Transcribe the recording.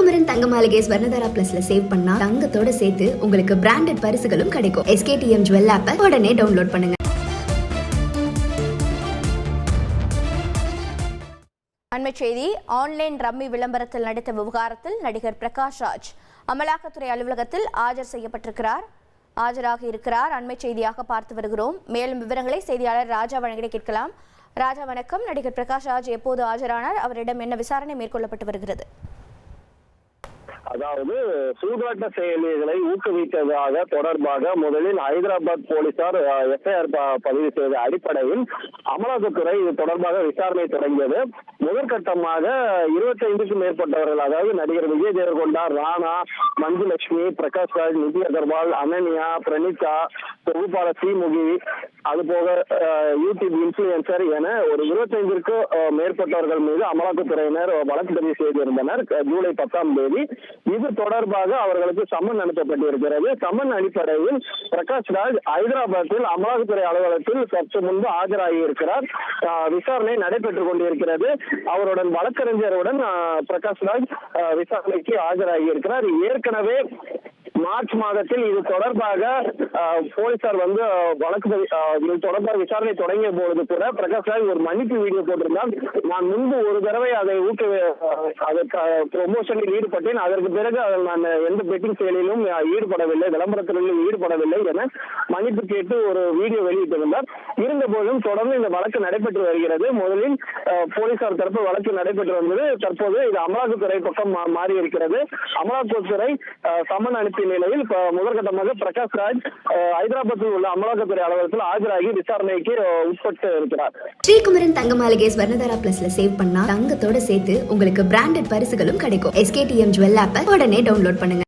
ஸ்ரீகுமரன் தங்க மாளிகை ஸ்வர்ணதாரா பிளஸ்ல சேவ் பண்ணா தங்கத்தோட சேர்த்து உங்களுக்கு பிராண்டட் பரிசுகளும் கிடைக்கும். SKTM ஜுவல் ஆப்பை உடனே டவுன்லோட் பண்ணுங்க. அண்மை செய்தி. ஆன்லைன் ரம்மி விளம்பரத்தில் நடித்த விவகாரத்தில் நடிகர் பிரகாஷ் ராஜ் அமலாக்கத்துறை அலுவலகத்தில் ஆஜர் செய்யப்பட்டிருக்கிறார். ஆஜராக இருக்கிறார். அண்மை செய்தியாக பார்த்து வருகிறோம். மேலும் விவரங்களை செய்தியாளர் ராஜா வழங்கிட கேட்கலாம். ராஜா வணக்கம். நடிகர் பிரகாஷ் ராஜ் எப்போது ஆஜரானார்? அவரிடம் என்ன விசாரணை மேற்கொள்ளப்பட்டு வருகிறது? அதாவது சூதாட்ட செயலிகளை ஊக்குவித்ததாக தொடர்பாக முதலில் ஹைதராபாத் போலீசார் FIR பதிவு செய்த அடிப்படையில் அமலாக்கத்துறை இது தொடர்பாக விசாரணை தொடங்கியது. முதற்கட்டமாக 25க்கும் மேற்பட்டவர்கள், அதாவது நடிகர் விஜய் தேவர்கொண்டா, ராணா, மஞ்சுலட்சுமி, பிரகாஷ் ராஜ், நிதி அகர்வால், அனன்யா, பிரணிதா, தொகுப்பாளர் ஸ்ரீமுகி, அதுபோக யூடியூப் இன்ஃபுளுசர் என ஒரு 25க்கும் மேற்பட்டவர்கள் மீது அமலாக்கத்துறையினர் வழக்கு பதிவு செய்திருந்தனர். ஜூலை 10ஆம் தேதி இது தொடர்பாக அவர்களுக்கு சம்மன் அனுப்பப்பட்டிருக்கிறது. சம்மன் அடிப்படையில் பிரகாஷ் ராஜ் ஹைதராபாத்தில் அமலாக்கத்துறை அலுவலகத்தில் சற்று முன்பு ஆஜராகி இருக்கிறார். விசாரணை நடைபெற்றுக் கொண்டிருக்கிறது. அவருடன் வழக்கறிஞருடன் பிரகாஷ் ராஜ் விசாரணைக்கு ஆஜராகி இருக்கிறார். ஏற்கனவே மார்ச் மாதத்தில் இது தொடர்பாக போலீசார் இது தொடர்பாக விசாரணை தொடங்கிய போது கூட பிரகாஷ் ராஜ் ஒரு மன்னிப்பு வீடியோ போட்டிருந்தால், நான் முன்பு ஒரு தடவை அதை ப்ரொமோஷனில் ஈடுபட்டேன், அதற்கு பிறகு நான் எந்த பெட்டிங் செயலிலும் ஈடுபடவில்லை, விளம்பரத்திலும் ஈடுபடவில்லை என மன்னிப்பு கேட்டு ஒரு வீடியோ வெளியிட்டிருந்தார். இருந்த போதும் தொடர்ந்து இந்த வழக்கு நடைபெற்று வருகிறது. முதலில் போலீசார் தரப்பு வழக்கு நடைபெற்று வந்தது. தற்போது இது அமலாக்கத்துறை பக்கம் மாறி இருக்கிறது. அமலாக்கத்துறை சம்மன் அனுப்பிய நிலையில் முதற்கட்டமாக பிரகாஷ் ராஜ் ஹைதராபாத்தில் உள்ள அமலாக்கத்துறை அலுவலகத்தில் ஆஜராகி விசாரணைக்கு உட்பட்டு இருக்கிறார். ஸ்ரீகுமரன் தங்க மாளிகை ஸ்வர்ணதாரா பிளஸ்ல சேவ் பண்ணா தங்கத்தோட சேர்த்து உங்களுக்கு பிராண்டட் பரிசுகளும் கிடைக்கும். SKTM ஜுவல் ஆப்பை உடனே டவுன்லோட் பண்ணுங்க.